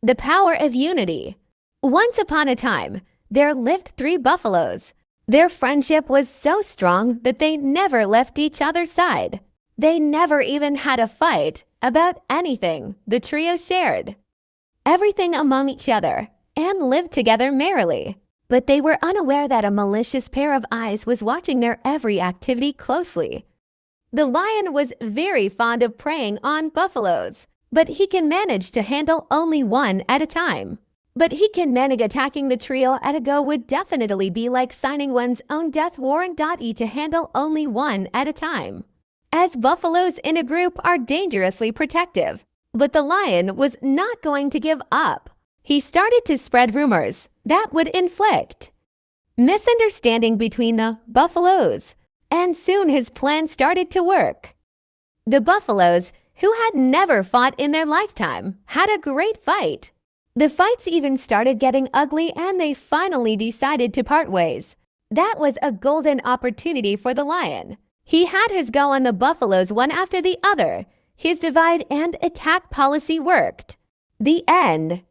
The power of unity. Once upon a time, there lived 3 buffaloes. Their friendship was so strong that they never left each other's side. They never even had a fight about anything the trio shared. Everything among each other and lived together merrily. But they were unaware that a malicious pair of eyes was watching their every activity closely. The lion was very fond of preying on buffaloes, but he can manage to handle only one at a time. But he can manage attacking the trio at a go would definitely be like signing one's own death warrant. To handle only one at a time. As buffaloes in a group are dangerously protective, but the lion was not going to give up. He started to spread rumors that would inflict misunderstanding between the buffaloes, and soon his plan started to work. The buffaloes, who had never fought in their lifetime, had a great fight. The fights even started getting ugly and they finally decided to part ways. That was a golden opportunity for the lion. He had his go on the buffaloes one after the other. His divide and attack policy worked. The end.